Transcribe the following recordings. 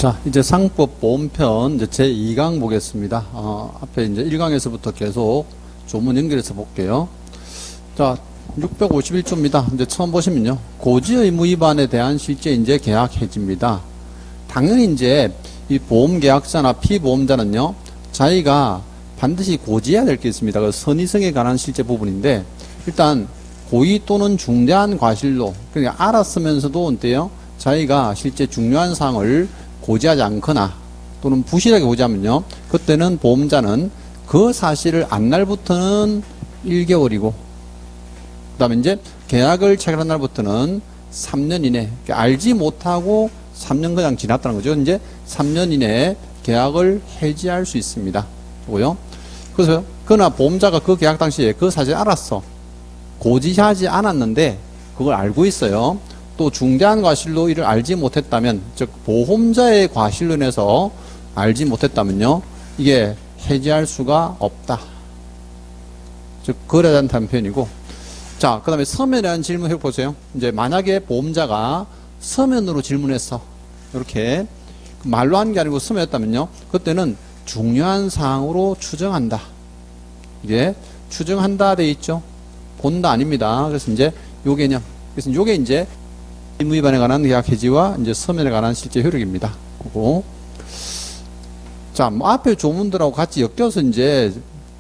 자, 이제 상법 보험편 이제 제2강 보겠습니다. 앞에 이제 1강에서부터 계속 조문 연결해서 볼게요. 자, 651조입니다. 이제 처음 보시면요. 고지 의무 위반에 대한 실제 이제 계약 해지입니다. 당연히 이제 이 보험 계약자나 피보험자는요, 자기가 반드시 고지해야 될 게 있습니다. 그 선의성에 관한 실제 부분인데, 일단 고의 또는 중대한 과실로, 그러니까 알았으면서도 어때요? 자기가 실제 중요한 사항을 고지하지 않거나 또는 부실하게 고지하면요, 그때는 보험자는 그 사실을 안 날부터는 1개월이고 그 다음에 이제 계약을 체결한 날부터는 3년 이내, 그러니까 알지 못하고 3년 그냥 지났다는 거죠. 이제 3년 이내에 계약을 해지할 수 있습니다. 보고요. 그래서 그러나 보험자가 그 계약 당시에 그 사실을 알았어. 고지하지 않았는데 그걸 알고 있어요. 또 중대한 과실로 이를 알지 못했다면, 즉 보험자의 과실로 인해서 알지 못했다면요, 이게 해지할 수가 없다. 즉 거래에 대한 표현이고. 자, 그 다음에 서면에 대한 질문 해보세요. 이제 만약에 보험자가 서면으로 질문했어, 이렇게 말로 한 게 아니고 서면이었다면요, 그때는 중요한 사항으로 추정한다. 이게 추정한다 돼 있죠. 본다 아닙니다. 그래서 이제 요 개념. 그래서 요게 이제 의무 위반에 관한 계약 해지와 이제 서면에 관한 실제 효력입니다. 그리고 자, 뭐 앞에 조문들하고 같이 엮여서 이제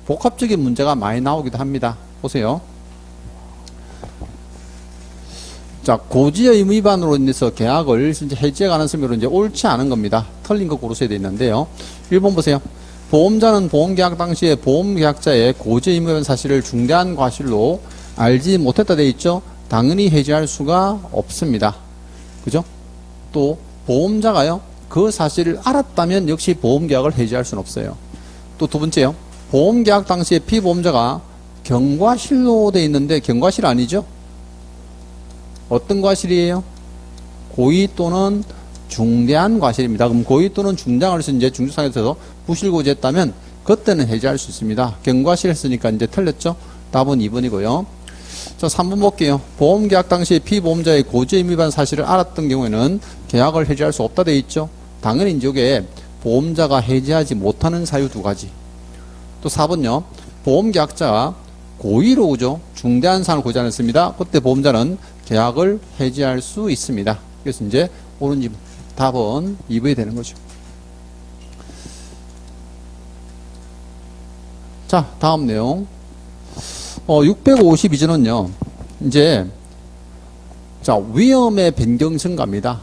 복합적인 문제가 많이 나오기도 합니다. 보세요. 자, 고지의 의무 위반으로 인해서 계약을 이제 해지에 관한 서면으로 이제 옳지 않은 겁니다. 틀린 거 고르셔야 되어 있는데요. 1번 보세요. 보험자는 보험계약 당시에 보험계약자의 고지의 의무 위반 사실을 중대한 과실로 알지 못했다 되어 있죠. 당연히 해지할 수가 없습니다. 그죠? 또 보험자가요, 그 사실을 알았다면 역시 보험계약을 해지할 수는 없어요. 또 두 번째요. 보험계약 당시에 피보험자가 경과실로 되어 있는데 경과실 아니죠? 어떤 과실이에요? 고의 또는 중대한 과실입니다. 그럼 고의 또는 중대한 과실에서 이제 중조상에서 부실고지했다면 그때는 해지할 수 있습니다. 경과실 했으니까 이제 틀렸죠? 답은 2번이고요. 자, 3번 볼게요. 보험계약 당시에 피보험자의 고지 의무 위반 사실을 알았던 경우에는 계약을 해지할 수 없다 되어 있죠. 당연히 이제 이게 보험자가 해지하지 못하는 사유 두 가지. 또 4번요. 보험계약자가 고의로 오죠. 중대한 사항을 고지 않았습니다. 그때 보험자는 계약을 해지할 수 있습니다. 그래서 이제 옳은 답은 2번이 되는 거죠. 자, 다음 내용. 652조는요, 이제, 자, 위험의 변경 증가입니다.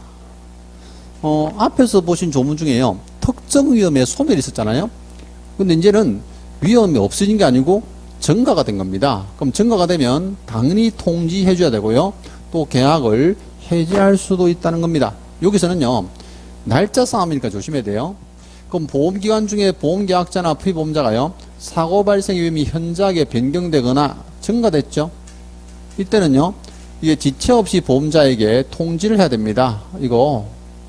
앞에서 보신 조문 중에요, 특정 위험의 소멸이 있었잖아요. 근데 이제는 위험이 없어진 게 아니고 증가가 된 겁니다. 그럼 증가가 되면 당연히 통지해 줘야 되고요. 또 계약을 해지할 수도 있다는 겁니다. 여기서는요, 날짜 싸움이니까 조심해야 돼요. 그럼 보험기간 중에 보험계약자나 피보험자가요, 사고 발생 위험이 현저하게 변경되거나 증가됐죠. 이때는요, 이게 지체 없이 보험자에게 통지를 해야 됩니다. 이거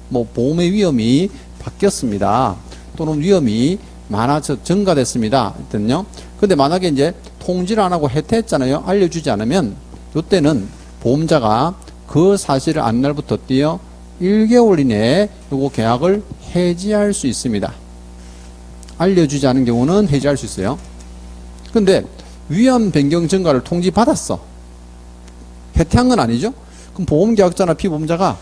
뭐 보험의 위험이 바뀌었습니다. 또는 위험이 많아져 증가됐습니다. 이때는요. 근데 만약에 이제 통지를 안 하고 해태했잖아요. 알려주지 않으면 이때는 보험자가 그 사실을 안 날부터 띄어 1개월 이내에 요거 계약을 해지할 수 있습니다. 알려주지 않은 경우는 해지할 수 있어요. 근데 위험 변경 증가를 통지받았어. 해태한 건 아니죠? 그럼 보험계약자나 피보험자가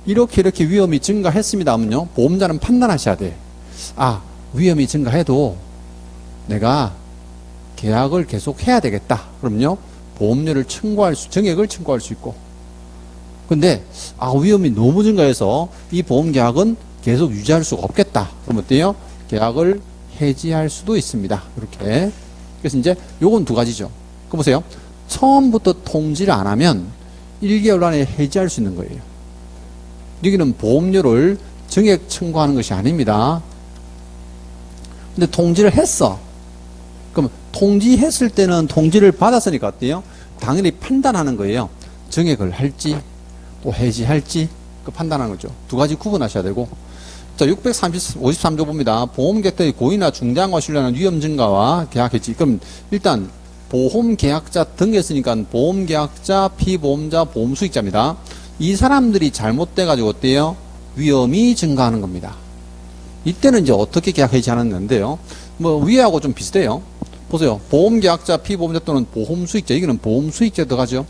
이렇게 위험이 증가했습니다 하면요, 보험자는 판단하셔야 돼. 아, 위험이 증가해도 내가 계약을 계속 해야 되겠다. 그럼요, 보험료를 정액을 청구할 수 있고. 근데 위험이 너무 증가해서 이 보험계약은 계속 유지할 수가 없겠다. 그럼 어때요? 계약을 해지할 수도 있습니다. 이렇게. 그래서 이제 요건 두 가지죠. 그 보세요. 처음부터 통지를 안 하면 1개월 안에 해지할 수 있는 거예요. 여기는 보험료를 정액 청구하는 것이 아닙니다. 근데 통지를 했어. 그럼 통지했을 때는 통지를 받았으니까 어때요? 당연히 판단하는 거예요. 정액을 할지 또 해지할지 그 판단하는 거죠. 두 가지 구분하셔야 되고. 자, 653조 봅니다. 보험계약자의 고의나 중대한 과실로 인한 위험 증가와 계약 해지. 그럼 일단 보험계약자 등했으니까 보험계약자, 피보험자, 보험수익자입니다. 이 사람들이 잘못돼가지고 어때요? 위험이 증가하는 겁니다. 이때는 이제 어떻게 계약 해지하는데요. 뭐 위에하고 좀 비슷해요. 보세요. 보험계약자, 피보험자 또는 보험수익자, 여기는 보험수익자 들어가죠.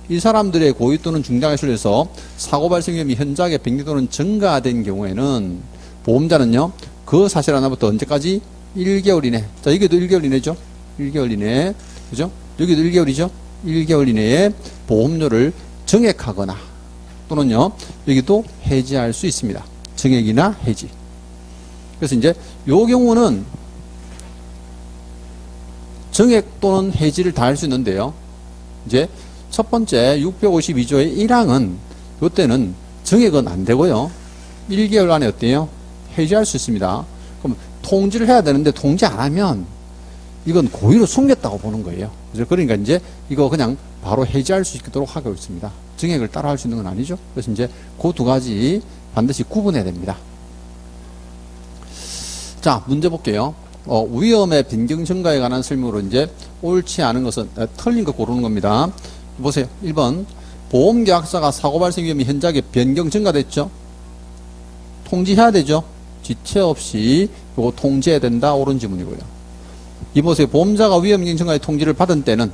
이 사람들의 고의 또는 중장에 실려서 사고 발생 위험이 현저하게 변경 또는 증가된 경우에는 보험자는요, 그 사실 하나부터 언제까지? 1개월 이내. 자, 여기도 1개월 이내죠? 1개월 이내. 그죠? 여기도 1개월이죠? 1개월 이내에 보험료를 증액하거나 또는요, 여기도 해지할 수 있습니다. 증액이나 해지. 그래서 이제 요 경우는 증액 또는 해지를 다 할 수 있는데요. 이제 첫 번째 652조의 1항은 요때는 증액은 안 되고요. 1개월 안에 어때요? 해지할 수 있습니다. 그럼 통지를 해야 되는데 통지 안 하면 이건 고의로 숨겼다고 보는 거예요. 그죠? 그러니까 이제 이거 그냥 바로 해지할 수 있도록 하고 있습니다. 증액을 따라 할 수 있는 건 아니죠. 그래서 이제 그 두 가지 반드시 구분해야 됩니다. 자, 문제 볼게요. 위험의 변경 증가에 관한 설명으로 이제 옳지 않은 것은 틀린 거 고르는 겁니다. 보세요. 1번 보험계약자가 사고 발생 위험이 현저하게 변경 증가됐죠. 통지해야 되죠. 지체 없이 요거 통지해야 된다. 옳은 지문이고요. 이 보세요. 보험자가 위험 변경 증가의 통지를 받은 때는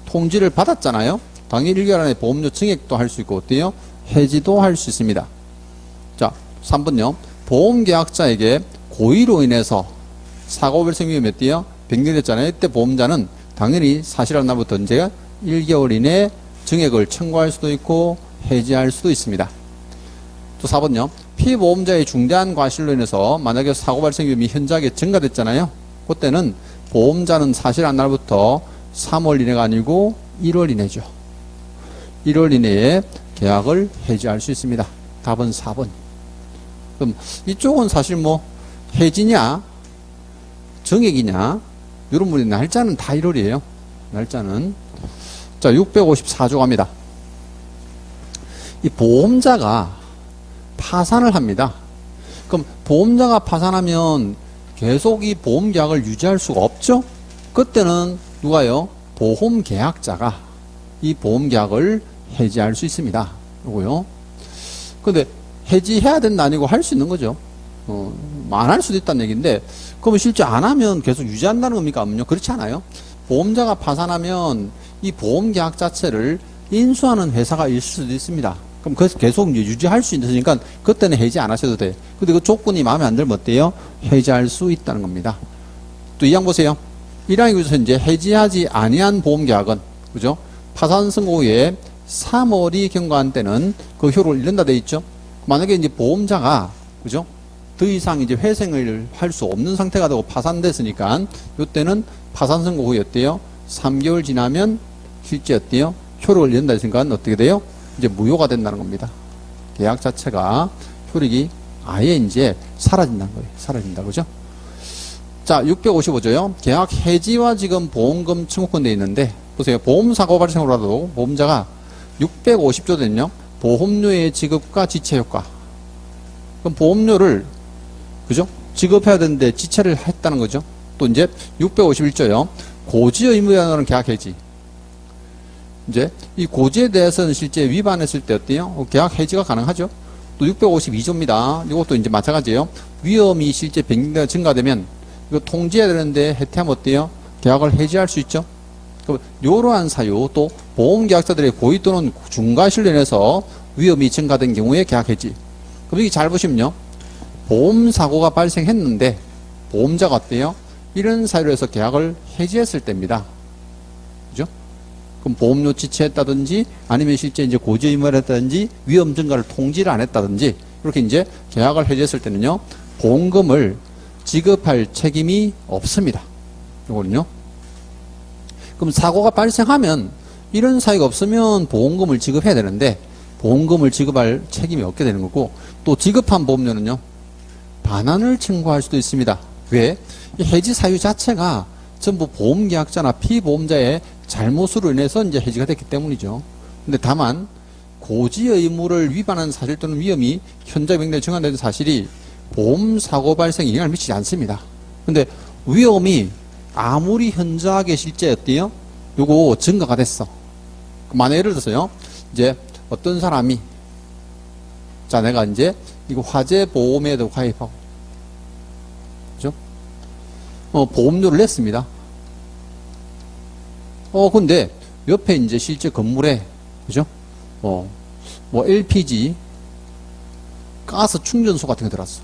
통지를 받았잖아요. 당일 1개월 안에 보험료 증액도 할 수 있고 어때요? 해지도 할 수 있습니다. 자, 3번요. 보험계약자에게 고의로 인해서 사고 발생 위험이 어때요? 변경됐잖아요. 이때 보험자는 당연히 사실한 날부터 언제가 1개월 이내에 증액을 청구할 수도 있고 해지할 수도 있습니다. 또 4번요. 피보험자의 중대한 과실로 인해서 만약에 사고 발생 위험이 현저하게 증가됐잖아요. 그때는 보험자는 사실한 날부터 3월 이내가 아니고 1월 이내죠. 1월 이내에 계약을 해지할 수 있습니다. 답은 4번. 그럼 이쪽은 사실 뭐 해지냐 증액이냐 이런 문제 날짜는 다 1월이에요. 날짜는. 자, 654조 갑니다. 이 보험자가 파산을 합니다. 그럼 보험자가 파산하면 계속 이 보험계약을 유지할 수가 없죠. 그때는 누가요? 보험계약자가 이 보험계약을 해지할 수 있습니다. 요거요. 근데 해지해야 된다 아니고 할 수 있는 거죠. 안 할 수도 있다는 얘기인데, 그러면 실제 안 하면 계속 유지한다는 겁니까? 아니면요? 그렇지 않아요. 보험자가 파산하면 이 보험계약 자체를 인수하는 회사가 있을 수도 있습니다. 그럼 그래서 계속 유지할 수 있으니까 그때는 해지 안 하셔도 돼. 근데 그 조건이 마음에 안 들면 어때요? 해지할 수 있다는 겁니다. 또 이 항 보세요. 1항에 의해서 이제 해지하지 아니한 보험계약은, 그죠? 파산 선고 후에 3월이 경과한 때는 그 효력을 잃는다 돼 있죠. 만약에 이제 보험자가, 그죠? 더 이상 이제 회생을 할 수 없는 상태가 되고 파산됐으니까 이때는 파산 선고 후에 어때요? 3개월 지나면 실제 어때요? 효력을 잃는다 했으니까 어떻게 돼요? 이제 무효가 된다는 겁니다. 계약 자체가 효력이 아예 이제 사라진다는 거예요. 사라진다. 그죠? 자, 655조요. 계약 해지와 지금 보험금 청구권 돼 있는데 보세요. 보험사고 발생으로라도 보험자가 650조 되면요. 보험료의 지급과 지체 효과. 그럼 보험료를 그죠? 지급해야 되는데 지체를 했다는 거죠. 또 이제 651조요. 고지 의무에 따른 계약 해지. 이제 이 고지에 대해서는 실제 위반했을 때 어때요? 계약 해지가 가능하죠. 또 652조입니다. 이것도 이제 마찬가지예요. 위험이 실제 변경되어 증가되면 이거 통지해야 되는데 해태하면 어때요? 계약을 해지할 수 있죠. 그럼 이러한 사유 또 보험계약자들의 고의 또는 중과실로 인해서 위험이 증가된 경우에 계약 해지. 그럼 여기 잘 보시면요. 보험사고가 발생했는데 보험자가 어때요? 이런 사유로 해서 계약을 해지했을 때입니다. 그죠? 그럼 보험료 지체했다든지 아니면 실제 이제 고지 의무를 했다든지 위험 증가를 통지를 안 했다든지 이렇게 이제 계약을 해지했을 때는요. 보험금을 지급할 책임이 없습니다. 이거는요. 그럼 사고가 발생하면 이런 사유가 없으면 보험금을 지급해야 되는데 보험금을 지급할 책임이 없게 되는 거고 또 지급한 보험료는요. 반환을 청구할 수도 있습니다. 왜? 이 해지 사유 자체가 전부 보험계약자나 피보험자의 잘못으로 인해서 이제 해지가 됐기 때문이죠. 근데 다만 고지 의무를 위반한 사실 또는 위험이 현재 병력에 증가된 사실이 보험사고 발생에 영향을 미치지 않습니다. 근데 위험이 아무리 현저하게 실제 어때요? 요거 증가가 됐어. 만약 예를 들어서요. 이제 어떤 사람이 자 내가 이제 이거 화재 보험에도 가입하고 보험료를 냈습니다. 근데 옆에 이제 실제 건물에, 그죠? 뭐 LPG, 가스 충전소 같은 게 들어왔어.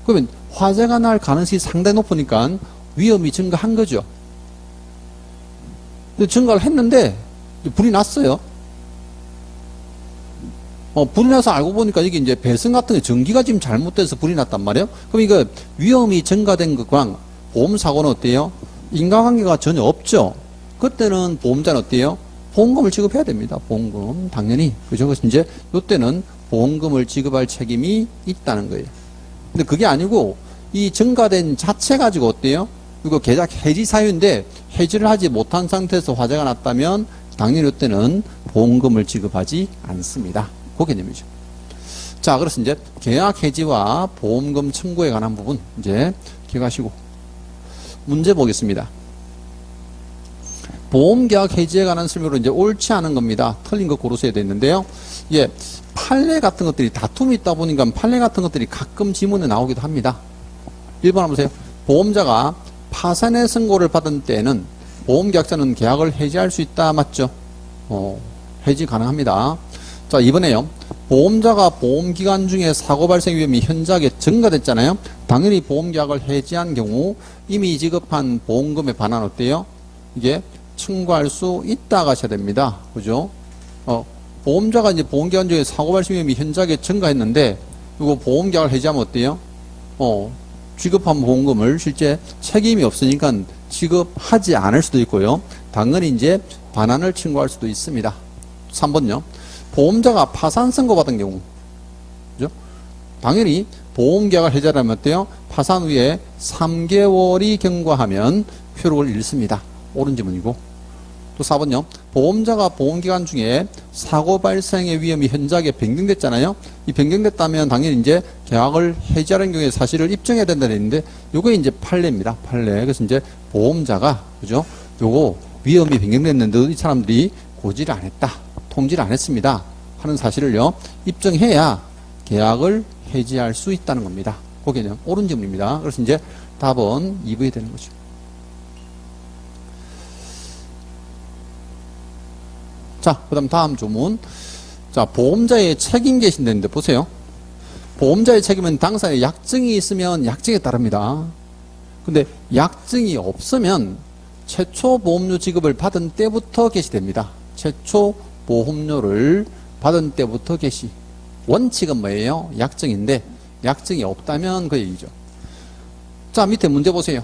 그러면 화재가 날 가능성이 상당히 높으니까 위험이 증가한 거죠. 근데 증가를 했는데 불이 났어요. 불이 나서 알고 보니까 이게 이제 배선 같은 게 전기가 지금 잘못돼서 불이 났단 말이에요. 그럼 이거 위험이 증가된 것과 보험사고는 어때요? 인과관계가 전혀 없죠. 그때는 보험자는 어때요? 보험금을 지급해야 됩니다. 보험금. 당연히. 그죠? 그래서 이제 이때는 보험금을 지급할 책임이 있다는 거예요. 근데 그게 아니고 이 증가된 자체 가지고 어때요? 이거 계약 해지 사유인데 해지를 하지 못한 상태에서 화재가 났다면 당연히 이때는 보험금을 지급하지 않습니다. 그 개념이죠. 자, 그래서 이제 계약 해지와 보험금 청구에 관한 부분 이제 기억하시고 문제 보겠습니다. 보험계약 해지에 관한 설명으로 이제 옳지 않은 겁니다. 틀린 거 고르셔야 되는데요. 예, 판례 같은 것들이 다툼이 있다 보니까 판례 같은 것들이 가끔 지문에 나오기도 합니다. 1번 한번 보세요. 보험자가 파산의 선고를 받은 때에는 보험계약자는 계약을 해지할 수 있다. 맞죠? 해지 가능합니다. 자, 이번에요. 보험자가 보험기간 중에 사고 발생 위험이 현저하게 증가됐잖아요. 당연히 보험계약을 해지한 경우 이미 지급한 보험금에 반환 어때요? 이게 청구할 수 있다 가셔야 됩니다. 그죠? 보험자가 이제 보험기간 중에 사고 발생 위험이 현저하게 증가했는데 이거 보험계약을 해지하면 어때요? 지급한 보험금을 실제 책임이 없으니까 지급하지 않을 수도 있고요. 당연히 이제 반환을 청구할 수도 있습니다. 3번요. 보험자가 파산 선고받은 경우, 그죠? 당연히 보험계약을 해지하려면 어때요? 파산 후에 3개월이 경과하면 효력을 잃습니다. 옳은 지문이고. 또 4번요. 보험자가 보험기간 중에 사고 발생의 위험이 현저하게 변경됐잖아요. 이 변경됐다면 당연히 이제 계약을 해지하는 경우에 사실을 입증해야 된다는 얘기인데 요게 이제 판례입니다. 판례. 그래서 이제 보험자가, 그죠? 요거 위험이 변경됐는데도 이 사람들이 고지를 안 했다. 통지를 안 했습니다. 하는 사실을요, 입증해야 계약을 해지할 수 있다는 겁니다. 그 개념. 옳은 지문입니다. 그래서 이제 답은 2번이 되는 거죠. 자, 그 다음 다음 조문. 자, 보험자의 책임 개시되는데 보세요. 보험자의 책임은 당사에 약증이 있으면 약증에 따릅니다. 근데 약증이 없으면 최초 보험료 지급을 받은 때부터 개시됩니다. 최초 보험료를 받은 때부터 개시. 원칙은 뭐예요? 약증인데 약증이 없다면 그 얘기죠. 자, 밑에 문제 보세요.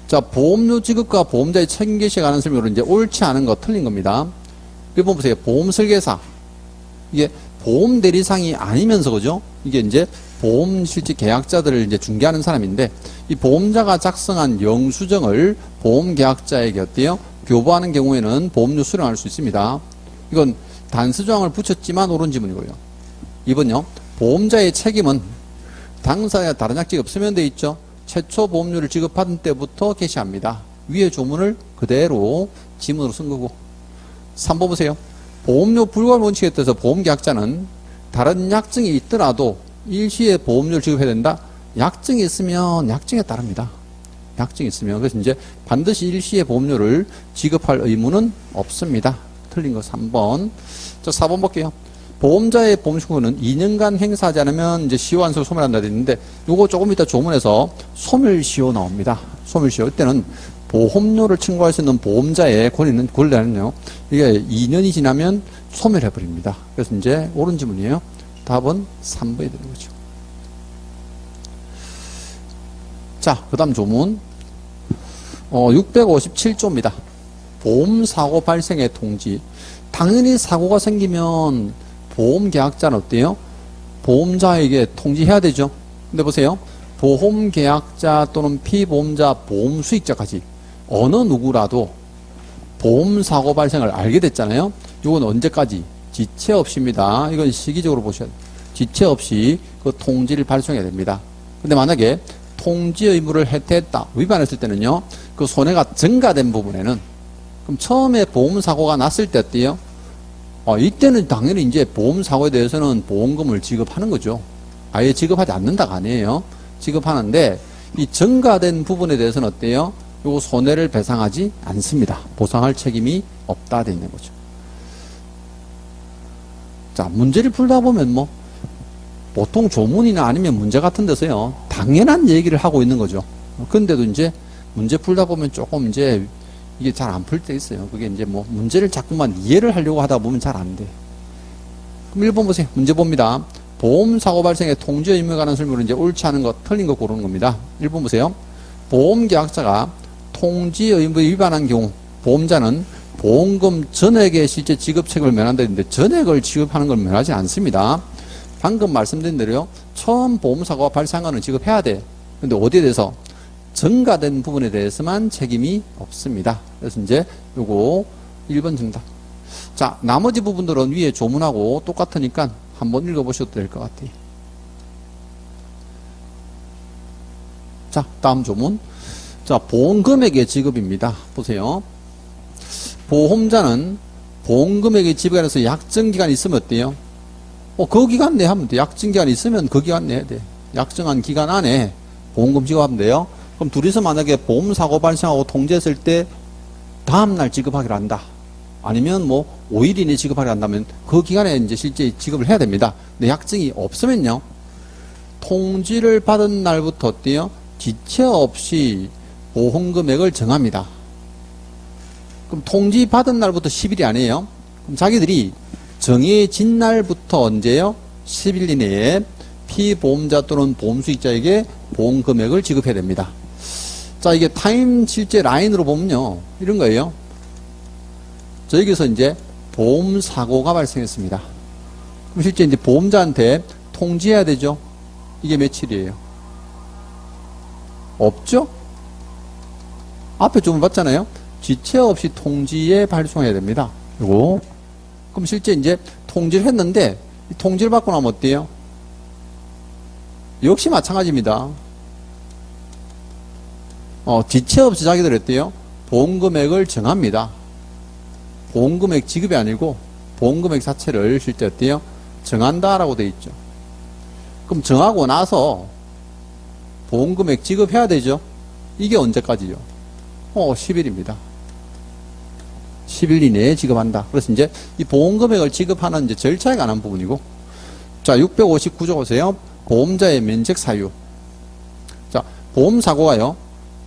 자, 보험료 지급과 보험자의 책임 개시에 관한 설명으로 이제 옳지 않은 거 틀린 겁니다. 이거 보세요. 보험 설계사. 이게 보험 대리상이 아니면서, 그죠? 이게 이제 보험 실제 계약자들을 이제 중개하는 사람인데, 이 보험자가 작성한 영수증을 보험 계약자에게 어때요? 교부하는 경우에는 보험료 수령할 수 있습니다. 이건 단서조항을 붙였지만 옳은 지문이고요. 2번요. 보험자의 책임은 당사에 다른 약정이 없으면 돼 있죠. 최초 보험료를 지급받은 때부터 개시합니다. 위의 조문을 그대로 지문으로 쓴 거고. 3번 보세요. 보험료 불가할 원칙에 따라서 보험계약자는 다른 약정이 있더라도 일시에 보험료를 지급해야 된다. 약정이 있으면 약정에 따릅니다. 약정이 있으면. 그래서 이제 반드시 일시에 보험료를 지급할 의무는 없습니다. 틀린 거 3번. 자, 4번 볼게요. 보험자의 보험신고는 2년간 행사하지 않으면 이제 시효한서 소멸한다 되는데 요거 조금 이따 조문에서 소멸시효 나옵니다. 소멸시효. 이때는 보험료를 청구할 수 있는 보험자의 권리는요. 이게 2년이 지나면 소멸해버립니다. 그래서 이제 옳은 지문이에요. 답은 3번이 되는 거죠. 자, 그 다음 조문. 657조입니다. 보험사고 발생의 통지. 당연히 사고가 생기면 보험계약자는 어때요? 보험자에게 통지해야 되죠. 근데 보세요. 보험계약자 또는 피보험자 보험수익자까지 어느 누구라도 보험사고 발생을 알게 됐잖아요. 이건 언제까지? 지체 없이입니다. 이건 시기적으로 보셔야 돼요. 지체 없이 그 통지를 발송해야 됩니다. 근데 만약에 통지 의무를 해태했다, 위반했을 때는요, 그 손해가 증가된 부분에는, 그럼 처음에 보험사고가 났을 때 어때요? 이때는 당연히 이제 보험사고에 대해서는 보험금을 지급하는 거죠. 아예 지급하지 않는다가 아니에요. 지급하는데, 이 증가된 부분에 대해서는 어때요? 요 손해를 배상하지 않습니다. 보상할 책임이 없다 돼 있는 거죠. 자, 문제를 풀다 보면 뭐 보통 조문이나 아니면 문제 같은 데서요, 당연한 얘기를 하고 있는 거죠. 근데도 이제 문제 풀다 보면 조금 이제 이게 잘 안 풀 때 있어요. 그게 이제 뭐 문제를 자꾸만 이해를 하려고 하다 보면 잘 안 돼. 그럼 1번 보세요. 문제 봅니다. 보험사고 발생의 통지 의무에 관한 설명을 이제 옳지 않은 것, 틀린 것 고르는 겁니다. 1번 보세요. 보험계약자가 통지 의무에 위반한 경우 보험자는 보험금 전액의 실제 지급 책임을 면한다 했는데 전액을 지급하는 걸 면하지 않습니다. 방금 말씀드린 대로요. 처음 보험사고가 발생하는 지급해야 돼. 근데 어디에 대해서? 증가된 부분에 대해서만 책임이 없습니다. 그래서 이제 요거 1번 정답. 자, 나머지 부분들은 위에 조문하고 똑같으니까 한번 읽어보셔도 될 것 같아요. 자, 다음 조문. 자, 보험금액의 지급입니다. 보세요. 보험자는 보험금액의 지급에 관해서 약정기간이 있으면 어때요? 그 기간 내에 하면 돼. 약정기간이 있으면 그 기간 내에 돼. 약정한 기간 안에 보험금 지급하면 돼요. 그럼 둘이서 만약에 보험사고 발생하고 통지했을 때 다음날 지급하기로 한다. 아니면 뭐 5일 이내에 지급하기로 한다면 그 기간에 이제 실제 지급을 해야 됩니다. 근데 약정이 없으면요. 통지를 받은 날부터 어때요? 지체 없이 보험금액을 정합니다. 그럼 통지 받은 날부터 10일이 아니에요. 그럼 자기들이 정해진 날부터 언제요? 10일 이내에 피보험자 또는 보험수익자에게 보험금액을 지급해야 됩니다. 자, 이게 타임 실제 라인으로 보면요. 이런 거예요. 저기서 이제 보험사고가 발생했습니다. 그럼 실제 이제 보험자한테 통지해야 되죠? 이게 며칠이에요? 없죠? 앞에 조문 봤잖아요? 지체 없이 통지에 발송해야 됩니다. 요거. 그럼 실제 이제 통지를 했는데, 통지를 받고 나면 어때요? 역시 마찬가지입니다. 지체 없이 자기들 어때요? 보험금액을 정합니다. 보험금액 지급이 아니고 보험금액 자체를 실제 어때요? 정한다라고 되어 있죠. 그럼 정하고 나서 보험금액 지급해야 되죠. 이게 언제까지요? 10일입니다. 10일 이내에 지급한다. 그래서 이제 이 보험금액을 지급하는 이제 절차에 관한 부분이고, 자, 659조 보세요. 보험자의 면책 사유. 자, 보험사고가요.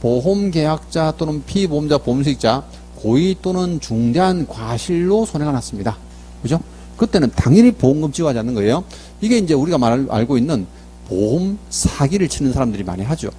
보험계약자 또는 피보험자 보험수익자 고의 또는 중대한 과실로 손해가 났습니다. 그죠? 그때는 당연히 보험금 지급하지 않는 거예요. 이게 이제 우리가 알고 있는 보험 사기를 치는 사람들이 많이 하죠.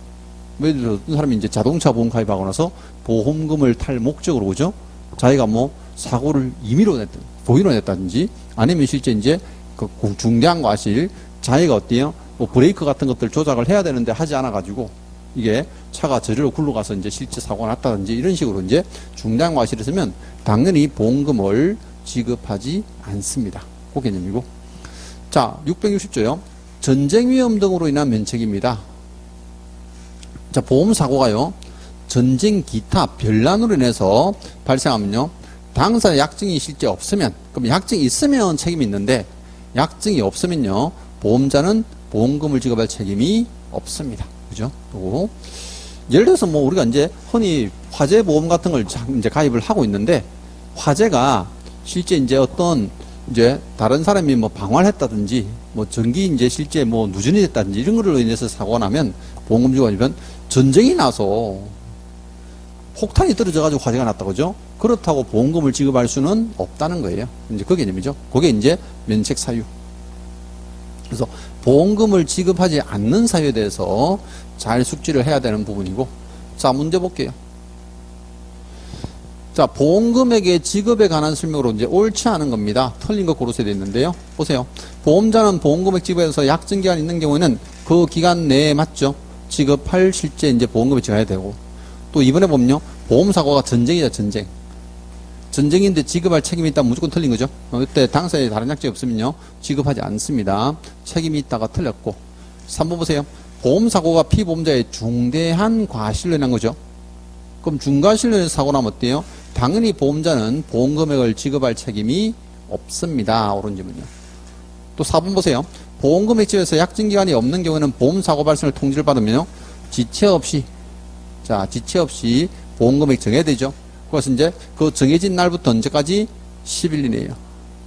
예를 들어 어떤 사람이 이제 자동차 보험 가입하고 나서 보험금을 탈 목적으로 그죠? 자기가 뭐 사고를 임의로 냈든 고의로 냈다든지 아니면 실제 이제 그 중대한 과실 자기가 어때요? 뭐 브레이크 같은 것들 조작을 해야 되는데 하지 않아 가지고 이게 차가 저리로 굴러가서 이제 실제 사고가 났다든지 이런 식으로 이제 중대한 과실이 있으면 당연히 보험금을 지급하지 않습니다. 그 개념이고. 자, 660조요. 전쟁 위험 등으로 인한 면책입니다. 자, 보험사고가요. 전쟁 기타 별난으로 인해서 발생하면요. 당사자 약증이 실제 없으면, 그럼 약증이 있으면 책임이 있는데 약증이 없으면요. 보험자는 보험금을 지급할 책임이 없습니다. 그죠? 또 예를 들어서 뭐 우리가 이제 흔히 화재 보험 같은 걸 이제 가입을 하고 있는데 화재가 실제 이제 어떤 이제 다른 사람이 뭐 방화를 했다든지 뭐 전기 이제 실제 뭐 누전이 됐다든지 이런 거로 인해서 사고가 나면 보험금 지급이 아니면 전쟁이 나서 폭탄이 떨어져 가지고 화재가 났다 그죠? 그렇다고 보험금을 지급할 수는 없다는 거예요. 이제 그 개념이죠. 그게 이제 면책 사유. 그래서 보험금을 지급하지 않는 사유에 대해서 잘 숙지를 해야 되는 부분이고, 자, 문제 볼게요. 자, 보험금액의 지급에 관한 설명으로 이제 옳지 않은 겁니다. 틀린 거 고르셔야 되는데요. 보세요. 보험자는 보험금액 지급에서 약정기간이 있는 경우에는 그 기간 내에 맞죠? 지급할 실제 이제 보험금을 지급해야 되고, 또 이번에 보면요. 보험사고가 전쟁이자 전쟁. 전쟁인데 지급할 책임이 있다면 무조건 틀린 거죠. 이때 당사자에 다른 약정이 없으면요. 지급하지 않습니다. 책임이 있다가 틀렸고. 3번 보세요. 보험사고가 피보험자의 중대한 과실로 인한 거죠. 그럼 중과실로 인해서 사고 나면 어때요? 당연히 보험자는 보험금액을 지급할 책임이 없습니다. 옳은 질문이요. 또 4번 보세요. 보험금액 지급에서 약정기간이 없는 경우에는 보험사고 발생을 통지를 받으면요. 지체 없이, 자, 지체 없이 보험금액 정해야 되죠. 그래서 이제 그 정해진 날부터 언제까지? 10일 이내에요.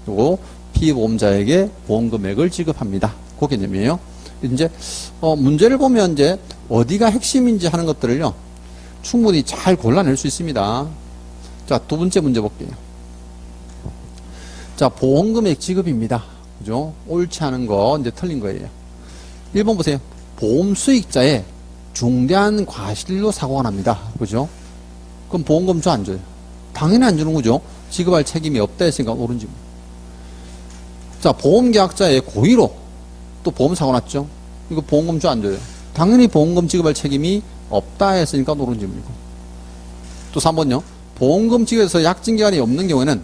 그리고 피보험자에게 보험금액을 지급합니다. 그 개념이에요. 이제, 문제를 보면 이제 어디가 핵심인지 하는 것들을요, 충분히 잘 골라낼 수 있습니다. 자, 두 번째 문제 볼게요. 자, 보험금액 지급입니다. 그죠? 옳지 않은 거, 이제 틀린 거예요. 1번 보세요. 보험 수익자의 중대한 과실로 사고가 납니다. 그죠? 그럼 보험금 줘, 안 줘요? 당연히 안 주는 거죠. 지급할 책임이 없다 했으니까 옳은지. 자, 보험계약자의 고의로 또 보험사고 났죠? 이거 보험금 줘, 안 줘요? 당연히 보험금 지급할 책임이 없다 했으니까 옳은 질문이고. 또 3번요. 보험금 지급에서 약정기간이 없는 경우에는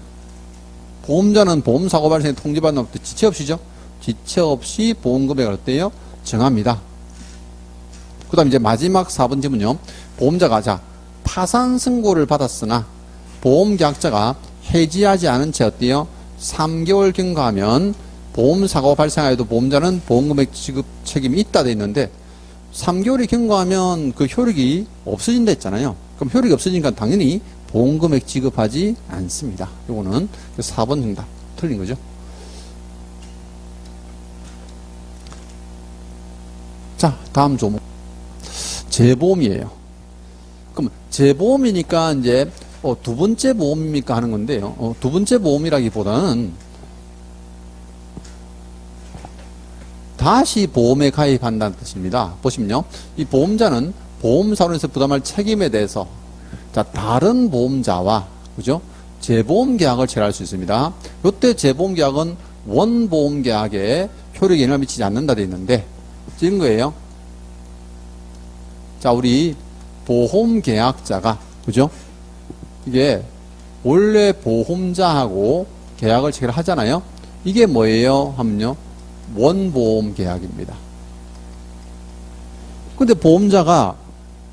보험자는 보험사고 발생에 통지받는 것도 지체 없이죠? 지체 없이 보험금액을 어때요? 정합니다. 그 다음 이제 마지막 4번 질문요. 보험자가 자, 파산 선고를 받았으나 보험계약자가 해지하지 않은 채 어때요? 3개월 경과하면 보험사고 발생하여도 보험자는 보험금액 지급 책임이 있다 돼 있는데 3개월이 경과하면 그 효력이 없어진다 했잖아요. 그럼 효력이 없어지니까 당연히 보험금액 지급하지 않습니다. 요거는 4번 정답 틀린 거죠. 자, 다음 조목 재보험이에요. 그럼 재보험이니까 이제 두 번째 보험입니까 하는 건데요. 두 번째 보험이라기보다는 다시 보험에 가입한다는 뜻입니다. 보시면요. 이 보험자는 보험사로에서 부담할 책임에 대해서 자, 다른 보험자와 그죠? 재보험 계약을 체결할 수 있습니다. 이때 재보험 계약은 원보험 계약에 효력에 영향을 미치지 않는다 되어 있는데 찍은 거예요. 자, 우리 보험 계약자가 그죠? 이게 원래 보험자하고 계약을 체결하잖아요. 이게 뭐예요? 하면요. 원보험 계약입니다. 근데 보험자가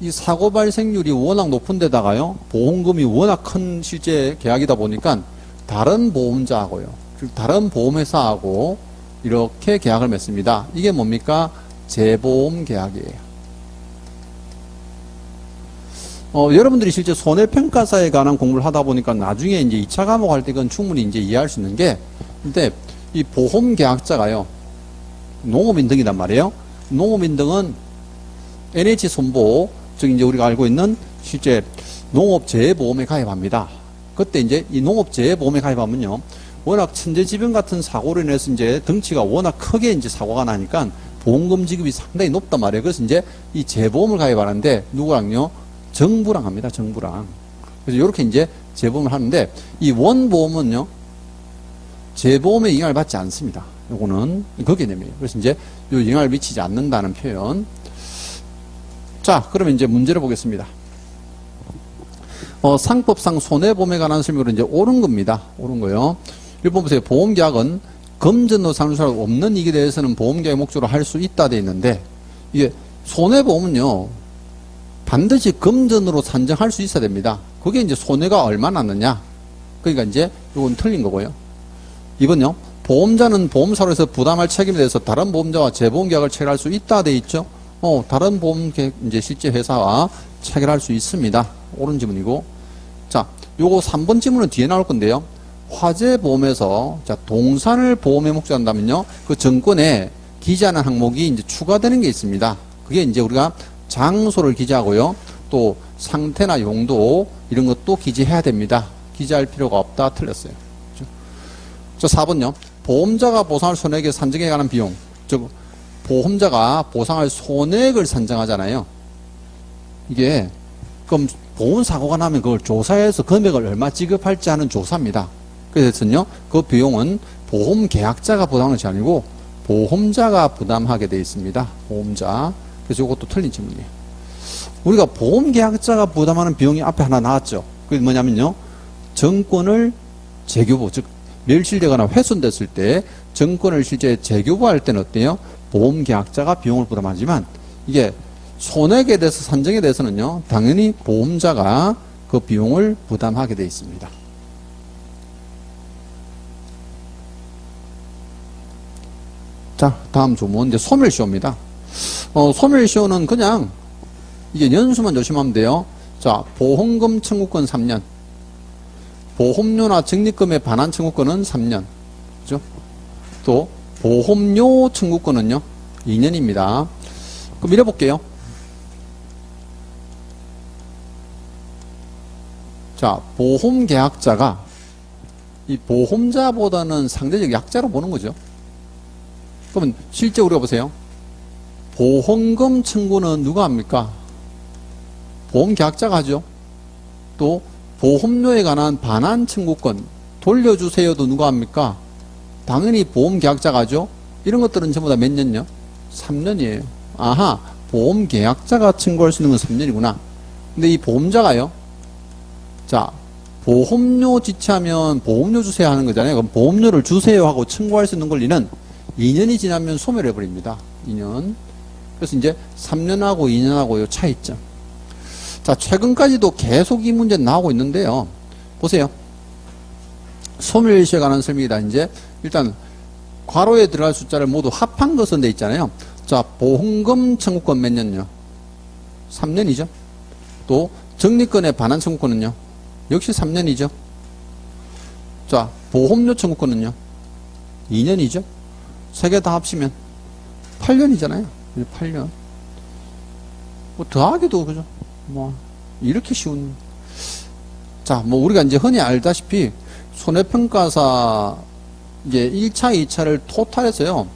이 사고 발생률이 워낙 높은 데다가요, 보험금이 워낙 큰 실제 계약이다 보니까 다른 보험자하고요, 다른 보험회사하고 이렇게 계약을 맺습니다. 이게 뭡니까? 재보험 계약이에요. 여러분들이 실제 손해평가사에 관한 공부를 하다 보니까 나중에 이제 2차 과목 할 때 그건 충분히 이제 이해할 수 있는 게, 근데 이 보험 계약자가요, 농업인등이란 말이에요. 농업인등은 NH손보, 즉 이제 우리가 알고 있는 실제 농업재해보험에 가입합니다. 그때 이제 이 농업재해보험에 가입하면요, 워낙 천재지변 같은 사고로 인해서 이제 덩치가 워낙 크게 이제 사고가 나니까 보험금 지급이 상당히 높단 말이에요. 그래서 이제 이 재보험을 가입하는데 누구랑요? 정부랑 합니다. 정부랑. 그래서 이렇게 이제 재보험을 하는데 이 원보험은요, 재보험에 영향을 받지 않습니다. 요거는 그 개념이에요. 그래서 이제 요 영향을 미치지 않는다는 표현. 자, 그러면 이제 문제를 보겠습니다. 상법상 손해보험에 관한 설명으로 이제 옳은 겁니다. 옳은 거요. 1번 보세요. 보험계약은 금전으로 상환할 없는 이익에 대해서는 보험계약 목적으로 할 수 있다 돼 있는데, 이게 손해보험은요, 반드시 금전으로 산정할 수 있어야 됩니다. 그게 이제 손해가 얼마나 났느냐. 그러니까 이제 이건 틀린 거고요. 2번요. 보험자는 보험사로에서 부담할 책임에 대해서 다른 보험자와 재보험계약을 체결할 수 있다 돼 있죠. 다른 보험 이제 실제 회사와 체결할 수 있습니다. 옳은 지문이고. 자, 요거 3번 지문은 뒤에 나올 건데요. 화재보험에서 자, 동산을 보험에 목적한다면요, 그 정권에 기재하는 항목이 이제 추가되는 게 있습니다. 그게 이제 우리가 장소를 기재하고요, 또 상태나 용도 이런 것도 기재해야 됩니다. 기재할 필요가 없다. 틀렸어요. 그렇죠? 저 4번요. 보험자가 보상할 손해액의 산정에 관한 비용, 즉 보험자가 보상할 손해액을 산정하잖아요. 이게 그럼 보험사고가 나면 그걸 조사해서 금액을 얼마 지급할지 하는 조사입니다. 그래서요, 그 비용은 보험계약자가 부담하는 것이 아니고 보험자가 부담하게 되어 있습니다. 보험자. 그래서 이것도 틀린 질문이에요. 우리가 보험계약자가 부담하는 비용이 앞에 하나 나왔죠. 그게 뭐냐면요, 정권을 재교부, 즉 멸실되거나 훼손됐을 때 정권을 실제 재교부할 때는 어때요? 보험계약자가 비용을 부담하지만 이게 손해액에 대해서 산정에 대해서는요, 당연히 보험자가 그 비용을 부담하게 되어 있습니다. 자, 다음 조문 이제 소멸시효입니다. 소멸시효는 그냥 이게 연수만 조심하면 돼요. 자, 보험금 청구권 3년. 보험료나 적립금에 반환 청구권은 3년. 그죠? 또, 보험료 청구권은요, 2년입니다. 그럼 이래 볼게요. 자, 보험계약자가 이 보험자보다는 상대적 약자로 보는 거죠. 그러면 실제 우리가 보세요. 보험금 청구는 누가 합니까? 보험계약자가 하죠. 또 보험료에 관한 반환 청구권 돌려주세요도 누가 합니까? 당연히 보험계약자가 하죠. 이런 것들은 전부 다 몇 년요? 3년이에요. 아하, 보험계약자가 청구할 수 있는 건 3년이구나. 근데 이 보험자가요. 자, 보험료 지체하면 보험료 주세요 하는 거잖아요. 그럼 보험료를 주세요 하고 청구할 수 있는 권리는 2년이 지나면 소멸해버립니다. 2년. 그래서 이제 3년하고 2년하고 요 차이점. 자, 최근까지도 계속 이 문제 나오고 있는데요. 보세요. 소멸시에 관한 설명이다. 이제 일단 괄호에 들어갈 숫자를 모두 합한 것은 돼 있잖아요. 자, 보험금 청구권 몇 년요? 3년이죠. 또 적립권의 반환 청구권은요? 역시 3년이죠. 자, 보험료 청구권은요? 2년이죠. 세 개 다 합치면 8년이잖아요. 8년. 뭐 더하기도 그죠? 뭐 이렇게 쉬운. 자, 뭐 우리가 이제 흔히 알다시피 손해평가사 이제 1차, 2차를 토탈해서요.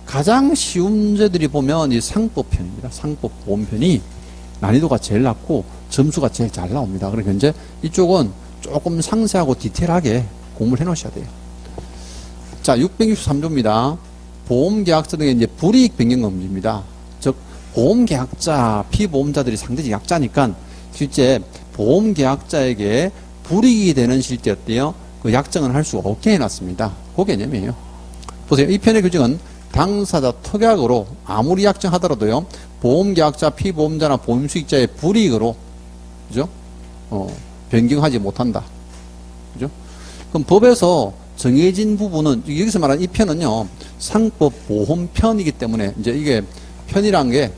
가장 쉬운 문제들이 보면 이 상법편입니다. 상법 보험편이 난이도가 제일 낮고 점수가 제일 잘 나옵니다. 그러니까 이제 이쪽은 조금 상세하고 디테일하게 공부를 해 놓으셔야 돼요. 자, 663조입니다. 보험계약자 등의 이제 불이익 변경 금지입니다. 즉, 보험계약자, 피보험자들이 상대적 약자니까 실제 보험계약자에게 불이익이 되는 실제 어때요? 그 약정을 할 수 없게 해놨습니다. 그 개념이에요. 보세요. 이 편의 규정은 당사자 특약으로 아무리 약정하더라도요, 보험계약자, 피보험자나 보험수익자의 불이익으로, 그죠? 변경하지 못한다. 그죠? 그럼 법에서 정해진 부분은, 여기서 말하는 이 편은요, 상법 보험편이기 때문에, 이제 이게 편이란 게,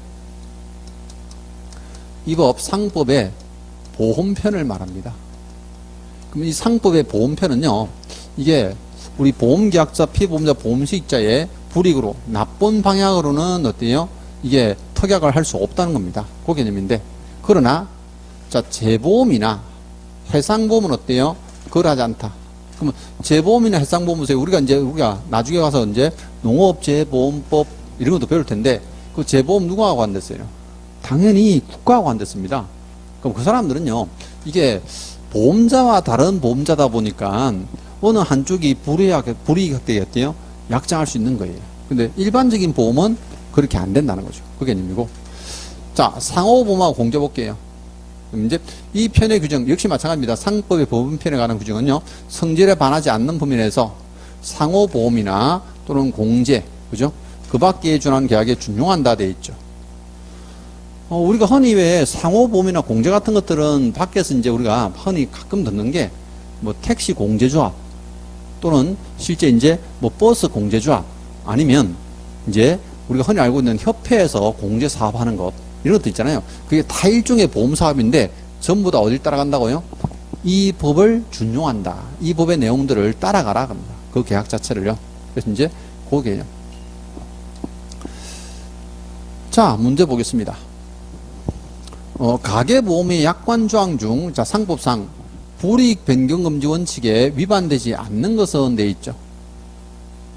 이 법 상법의 보험편을 말합니다. 그럼 이 상법의 보험편은요, 이게 우리 보험계약자, 피보험자, 보험수익자의 불이익으로, 나쁜 방향으로는 어때요? 이게 특약을 할 수 없다는 겁니다. 그 개념인데. 그러나, 자, 재보험이나 해상보험은 어때요? 그걸 하지 않다. 그러면 재보험이나 해상보험 보세요. 우리가 나중에 가서 이제 농업재보험법 이런 것도 배울 텐데, 그 재보험 누구하고 안 됐어요? 당연히 국가하고 안 됐습니다. 그럼 그 사람들은요, 이게 보험자와 다른 보험자다 보니까 어느 한쪽이 불이익되게 어때요? 약정할 수 있는 거예요. 근데 일반적인 보험은 그렇게 안 된다는 거죠. 그 개념이고. 자, 상호보험하고 공제 볼게요. 그럼 이제 이 편의 규정 역시 마찬가지입니다. 상법의 보험편에 관한 규정은요, 성질에 반하지 않는 범위내에서 상호보험이나 또는 공제, 그죠? 그 밖에 준하는 계약에 준용한다 돼 있죠. 우리가 흔히 왜 상호보험이나 공제 같은 것들은 밖에서 이제 우리가 흔히 가끔 듣는 게 뭐 택시 공제조합 또는 실제 이제 뭐 버스 공제조합 아니면 이제 우리가 흔히 알고 있는 협회에서 공제 사업하는 것 이런 것도 있잖아요. 그게 다 일종의 보험 사업인데 전부 다 어딜 따라간다고요? 이 법을 준용한다. 이 법의 내용들을 따라가라 합니다. 그 계약 자체를요. 그래서 이제 그 개념. 자, 문제 보겠습니다. 가계보험의 약관조항 중, 자, 상법상 불이익 변경 금지 원칙에 위반되지 않는 것은 돼 있죠.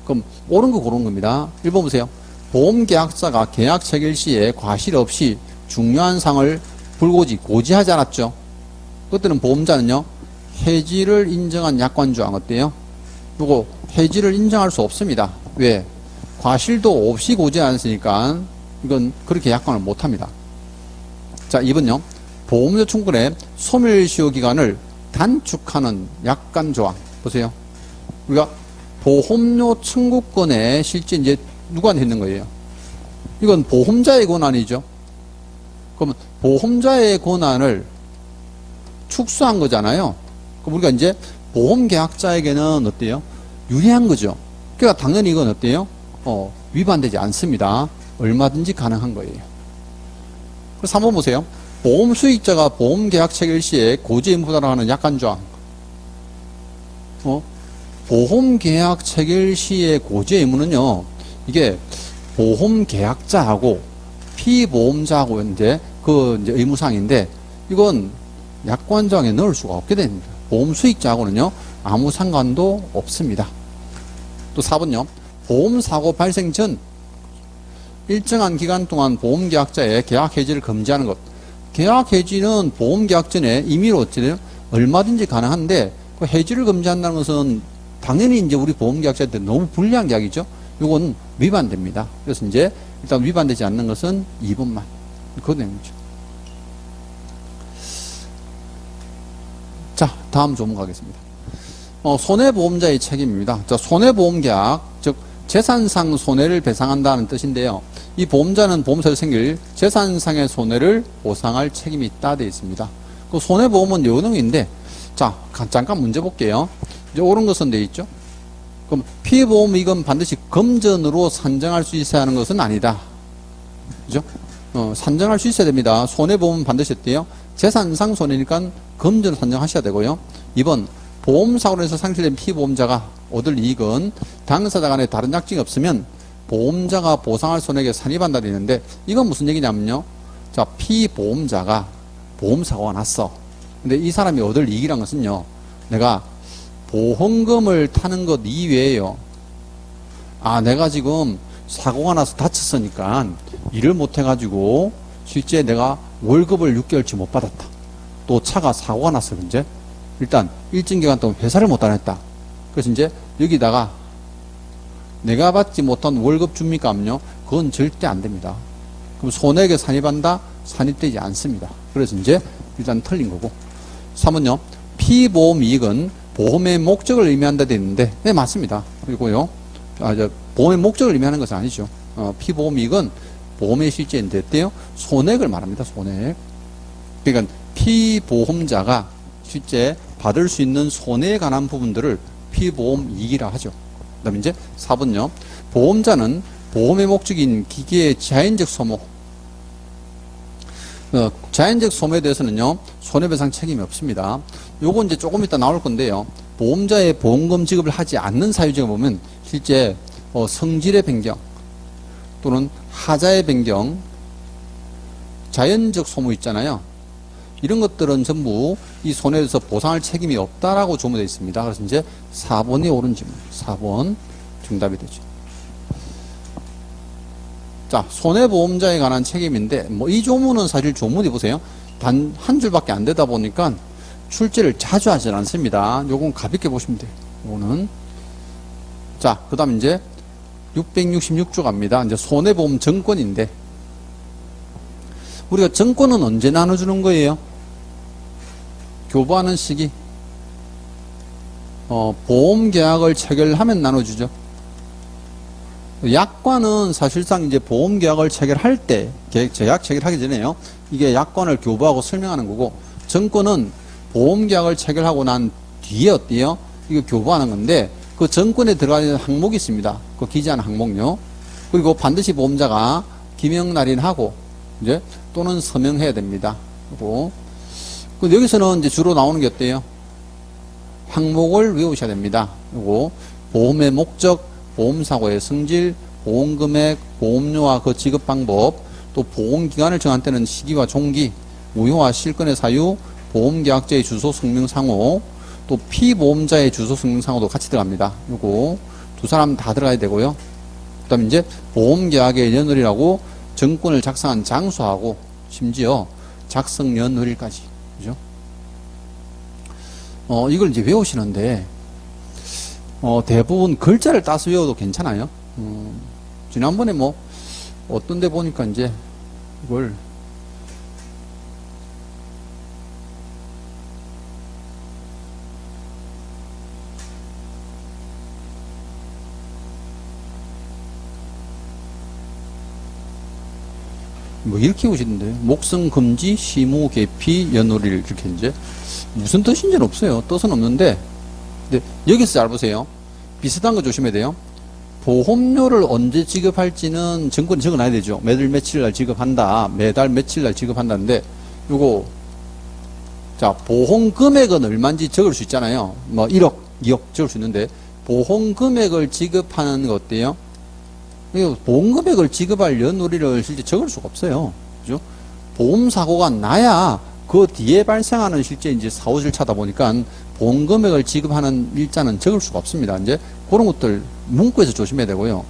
그럼 옳은 거 고른 겁니다. 1번 보세요. 보험계약자가 계약 체결 시에 과실 없이 중요한 사항을 고지하지 않았죠. 그때는 보험자는요, 해지를 인정한 약관조항 어때요? 요거 해지를 인정할 수 없습니다. 왜? 과실도 없이 고지하지 않았으니까 이건 그렇게 약관을 못합니다. 자, 2번요. 보험료 청구권의 소멸시효 기간을 단축하는 약관조항. 보세요. 우리가 보험료 청구권에 실제 이제 누구한테 있는 거예요? 이건 보험자의 권한이죠. 그러면 보험자의 권한을 축소한 거잖아요. 그럼 우리가 이제 보험계약자에게는 어때요? 유리한 거죠. 그러니까 당연히 이건 어때요? 위반되지 않습니다. 얼마든지 가능한 거예요. 그래서 한번 보세요. 보험 수익자가 보험 계약 체결 시에 고지 의무부담을 하는 약관 조항. 보험 계약 체결 시의 고지 의무는요, 이게 보험 계약자하고 피보험자하고 이제 이제 의무사항인데, 이건 약관 조항에 넣을 수가 없게 됩니다. 보험 수익자하고는요, 아무 상관도 없습니다. 또 4번요. 보험사고 발생 전 일정한 기간 동안 보험계약자의 계약 해지를 금지하는 것. 계약 해지는 보험계약 전에 임의로 어찌돼요? 얼마든지 가능한데 그 해지를 금지한다는 것은 당연히 이제 우리 보험계약자한테 너무 불리한 계약이죠. 이건 위반됩니다. 그래서 이제 일단 위반되지 않는 것은 2번만. 그 내용이죠. 자, 다음 조문 가겠습니다. 손해보험자의 책임입니다. 자, 손해보험계약, 즉 재산상 손해를 배상한다는 뜻인데요. 이 보험자는 보험사에서 생길 재산상의 손해를 보상할 책임이 있다 되어 있습니다. 그 손해보험은 요 내용인데, 자, 잠깐 문제 볼게요. 이제 옳은 것은 되어 있죠. 그럼 피보험 이익은 반드시 금전으로 산정할 수 있어야 하는 것은 아니다. 그죠? 산정할 수 있어야 됩니다. 손해보험은 반드시 어때요? 재산상 손해니까 금전으로 산정하셔야 되고요. 2번, 보험사고로 해서 상실된 피보험자가 얻을 이익은 당사자 간에 다른 약정이 없으면 보험자가 보상할 손해액에 산입한다 되는데, 이건 무슨 얘기냐면요. 자, 피보험자가 보험사고가 났어. 근데 이 사람이 얻을 이익이란 것은요, 내가 보험금을 타는 것 이외에요. 아, 내가 지금 사고가 나서 다쳤으니까 일을 못해가지고 실제 내가 월급을 6개월치 못 받았다. 또 차가 사고가 났어, 이제. 일단 일정 기간 동안 회사를 못 다녔다. 그래서 이제 여기다가 내가 받지 못한 월급 줍니까 하면요, 그건 절대 안 됩니다. 그럼 손해액에 산입한다? 산입되지 않습니다. 그래서 이제 일단 틀린 거고. 3번요. 피보험 이익은 보험의 목적을 의미한다 돼 있는데, 네, 맞습니다. 그리고요, 보험의 목적을 의미하는 것은 아니죠. 피보험 이익은 보험의 실제 됐대요. 손해액을 말합니다. 손해액. 그러니까 피보험자가 실제 받을 수 있는 손해에 관한 부분들을 피보험 이익이라 하죠. 그 다음에 이제 4번요. 보험자는 보험의 목적인 기계의 자연적 소모. 자연적 소모에 대해서는요, 손해배상 책임이 없습니다. 요건 이제 조금 이따 나올 건데요. 보험자의 보험금 지급을 하지 않는 사유 중에 보면 실제 성질의 변경 또는 하자의 변경, 자연적 소모 있잖아요. 이런 것들은 전부 이 손해에 대해서 보상할 책임이 없다라고 조문되어 있습니다. 그래서 이제 4번이 옳은 질문. 4번 정답이 되죠. 자, 손해보험자에 관한 책임인데, 이 조문은 사실 조문이 보세요. 단 한 줄밖에 안 되다 보니까 출제를 자주 하진 않습니다. 요건 가볍게 보시면 돼요. 요거는. 자, 그 다음 이제 666조 갑니다. 이제 손해보험 정권인데, 우리가 정권은 언제 나눠주는 거예요? 교부하는 시기. 보험계약을 체결하면 나눠주죠. 약관은 사실상 이제 보험계약을 체결할 때, 계약 체결하기 전에요. 이게 약관을 교부하고 설명하는 거고, 정권은 보험계약을 체결하고 난 뒤에 어때요? 이거 교부하는 건데, 그 정권에 들어가는 항목이 있습니다. 그 기재하는 항목요. 그리고 반드시 보험자가 기명날인하고, 이제, 또는 서명해야 됩니다. 그리고, 여기서는 이제 주로 나오는 게 어때요? 항목을 외우셔야 됩니다. 그리고, 보험의 목적, 보험사고의 성질, 보험금액, 보험료와 그 지급 방법, 또 보험기간을 정한 때는 시기와 종기, 무효와 실권의 사유, 보험계약자의 주소 성명상호, 또 피보험자의 주소 성명상호도 같이 들어갑니다. 요거 두 사람 다 들어가야 되고요. 그 다음에 이제 보험계약의 연월이라고 정권을 작성한 장소하고 심지어 작성 연월일까지. 그죠? 이걸 이제 외우시는데, 대부분 글자를 따서 외워도 괜찮아요. 지난번에 어떤 데 보니까 이제 이걸 이렇게 오시던데, 목성 금지, 시무 개피, 연월일, 이렇게 이제 무슨 뜻인지는 없어요. 뜻은 없는데, 근데 여기서 잘 보세요. 비슷한 거 조심해야 돼요. 보험료를 언제 지급할지는 정권에 적어놔야 되죠. 매달 며칠 날 지급한다. 매달 며칠 날 지급한다는데, 요거, 자, 보험 금액은 얼마인지 적을 수 있잖아요. 뭐, 1억, 2억 적을 수 있는데, 보험 금액을 지급하는 거 어때요? 보험 금액을 지급할 연우리를 실제 적을 수가 없어요. 그죠? 보험 사고가 나야 그 뒤에 발생하는 실제 이제 사후 절차다 보니까 보험 금액을 지급하는 일자는 적을 수가 없습니다. 이제 그런 것들 문구에서 조심해야 되고요.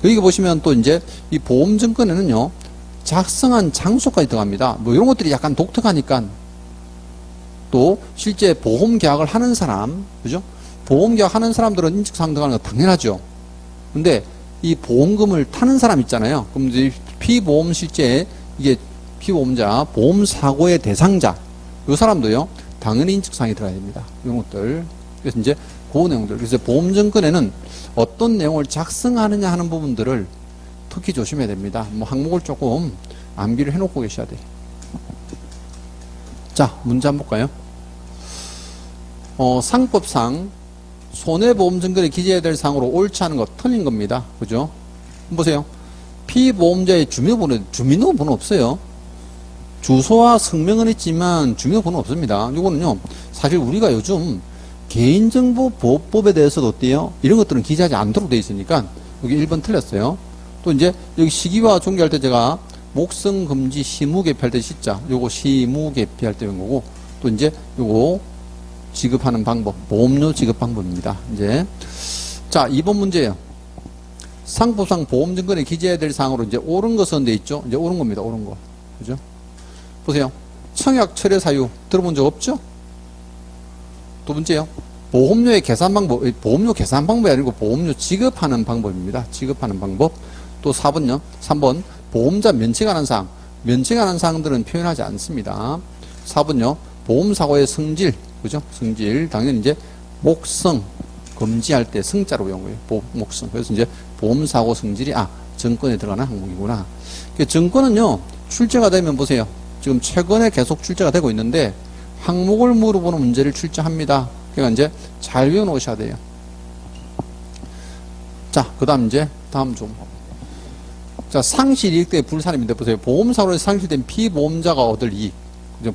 여기 보시면 또 이제 이 보험 증권에는요, 작성한 장소까지 들어갑니다. 뭐 이런 것들이 약간 독특하니까 또 실제 보험 계약을 하는 사람, 그죠? 보험 계약 하는 사람들은 인적사항 들어가는 거 당연하죠. 근데 이 보험금을 타는 사람 있잖아요. 그럼 이제 피보험 실제 이게 피보험자, 보험사고의 대상자, 이 사람도요, 당연히 인적사항이 들어가야 됩니다. 이런 것들. 그래서 이제 그 내용들. 그래서 보험증권에는 어떤 내용을 작성하느냐 하는 부분들을 특히 조심해야 됩니다. 뭐 항목을 조금 암기를 해놓고 계셔야 돼요. 자, 문제 한번 볼까요? 상법상 손해보험증권에 기재해야 될 사항으로 옳지 않은 거 틀린 겁니다. 그죠? 보세요. 피보험자의 주민등록번호 없어요. 주소와 성명은 있지만 주민등록번호 없습니다. 이거는요, 사실 우리가 요즘 개인정보보호법에 대해서도 어때요? 이런 것들은 기재하지 않도록 되어 있으니까 여기 1번 틀렸어요. 또 이제 여기 시기와 종료할 때 제가 목성금지 시무개피할 때 시자, 요거 시무개피할 때 온 거고, 또 이제 요거 지급하는 방법, 보험료 지급 방법입니다. 이제 자, 2번 문제예요. 상법상 보험증권에 기재해야 될 사항으로 이제 옳은 것은 돼 있죠. 이제 옳은 겁니다. 옳은 거. 그죠? 보세요. 청약 철회 사유 들어본 적 없죠? 두 번째요. 보험료의 계산 방법, 보험료 계산 방법이 아니고 보험료 지급하는 방법입니다. 지급하는 방법. 또 4번요. 3번. 보험자 면책하는 사항. 면책하는 사항들은 표현하지 않습니다. 4번요. 보험사고의 성질. 그죠? 성질. 당연히 이제 목성. 금지할 때 성자로 외운 거예요. 목성. 그래서 이제 보험사고 성질이, 정권에 들어가는 항목이구나. 정권은요, 출제가 되면 보세요. 지금 최근에 계속 출제가 되고 있는데, 항목을 물어보는 문제를 출제합니다. 그러니까 이제 잘 외워놓으셔야 돼요. 자, 그 다음 이제, 다음 좀. 자, 상실 이익 때 불산입니다. 보세요. 보험사고로 상실된 피보험자가 얻을 이익.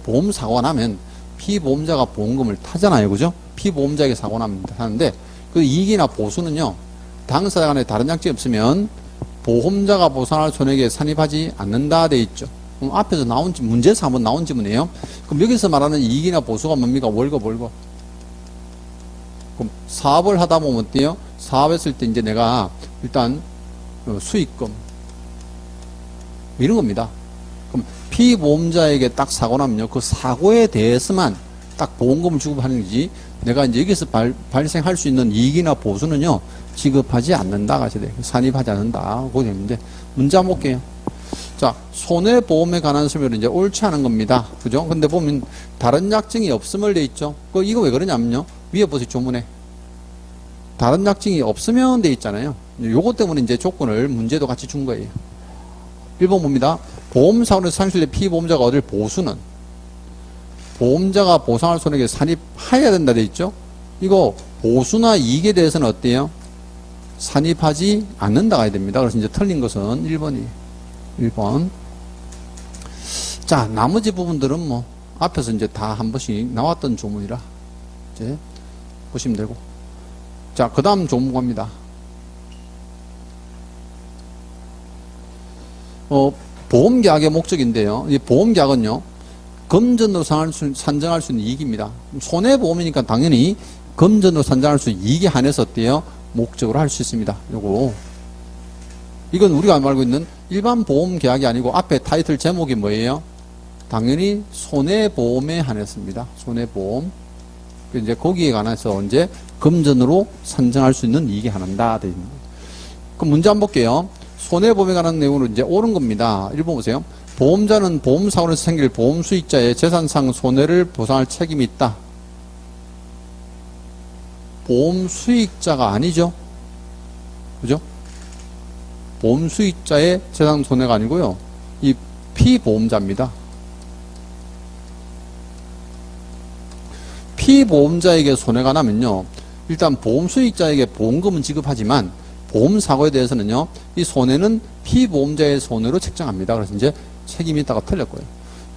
보험사고가 나면 피보험자가 보험금을 타잖아요. 그죠? 피보험자에게 사고 납니다. 하는데, 그 이익이나 보수는요, 당사자 간에 다른 약정이 없으면 보험자가 보상할 손해액에 산입하지 않는다 돼 있죠. 그럼 앞에서 나온 문제에서 한번 나온 지문이에요. 그럼 여기서 말하는 이익이나 보수가 뭡니까? 월급. 그럼 사업을 하다 보면 어때요? 사업했을 때 이제 내가 일단 수익금 이런 겁니다. 그럼 피보험자에게 딱 사고 나면요, 그 사고에 대해서만 딱 보험금을 지급하는 거지, 내가 이제 여기서 발생할 수 있는 이익이나 보수는요, 지급하지 않는다 가셔야 돼요. 산입하지 않는다. 그거 되는데, 문제 한번 볼게요. 자, 손해보험에 관한 설명은 이제 옳지 않은 겁니다. 그죠? 근데 보면 다른 약정이 없음을 돼 있죠. 이거 왜 그러냐면요, 위에 보세요, 조문에. 다른 약정이 없으면 돼 있잖아요. 요것 때문에 이제 조건을 문제도 같이 준 거예요. 1번 봅니다. 보험사고에서 상실된 피보험자가 얻을 보수는 보험자가 보상할 손해액에 산입해야 된다 돼 있죠. 이거 보수나 이익에 대해서는 어때요? 산입하지 않는다 가야 됩니다. 그래서 이제 틀린 것은 1번이에요. 1번. 자, 나머지 부분들은 뭐 앞에서 이제 다 한 번씩 나왔던 조문이라 이제 보시면 되고. 자, 그 다음 조문 갑니다. 보험계약의 목적인데요. 이 보험계약은요, 금전으로 산정할 수 있는 이익입니다. 손해보험이니까 당연히 금전으로 산정할 수 있는 이익에 한해서 어때요? 목적으로 할 수 있습니다. 요거. 이건 우리가 알고 있는 일반 보험계약이 아니고 앞에 타이틀 제목이 뭐예요? 당연히 손해보험에 한해서입니다. 손해보험. 이제 거기에 관해서 이제 금전으로 산정할 수 있는 이익에 한한다. 되어 있는 거예요. 그럼 문제 한번 볼게요. 손해보험에 관한 내용으로 이제 옳은 겁니다. 1번 보세요. 보험자는 보험사고에서 생길 보험수익자의 재산상 손해를 보상할 책임이 있다. 보험수익자가 아니죠. 그죠? 보험수익자의 재산 손해가 아니고요. 이 피보험자입니다. 피보험자에게 손해가 나면요, 일단 보험수익자에게 보험금은 지급하지만 보험사고에 대해서는요, 이 손해는 피보험자의 손해로 책정합니다. 그래서 이제 책임이 있다가 틀렸고요.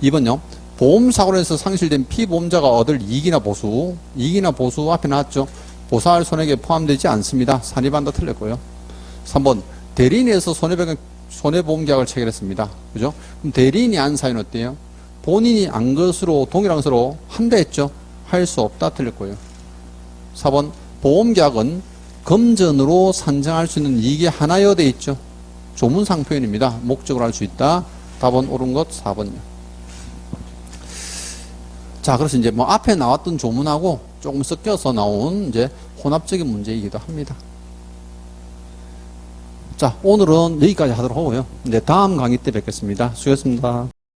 2번요. 보험사고로 해서 상실된 피보험자가 얻을 이익이나 보수 앞에 나왔죠. 보상할 손해액에 포함되지 않습니다. 산입한다 틀렸고요. 3번. 대리인에서 손해보험계약을 체결했습니다. 그죠? 그럼 대리인이 한 사유는 어때요? 본인이 안 것으로 동일한 것으로 한다 했죠. 할 수 없다 틀렸고요. 4번. 보험계약은 금전으로 산정할 수 있는 이익이 하나여 돼 있죠. 조문상 표현입니다. 목적으로 할 수 있다. 답은 옳은 것 4번이요. 자, 그래서 이제 뭐 앞에 나왔던 조문하고 조금 섞여서 나온 이제 혼합적인 문제이기도 합니다. 자, 오늘은 여기까지 하도록 하고요. 이제 다음 강의 때 뵙겠습니다. 수고했습니다.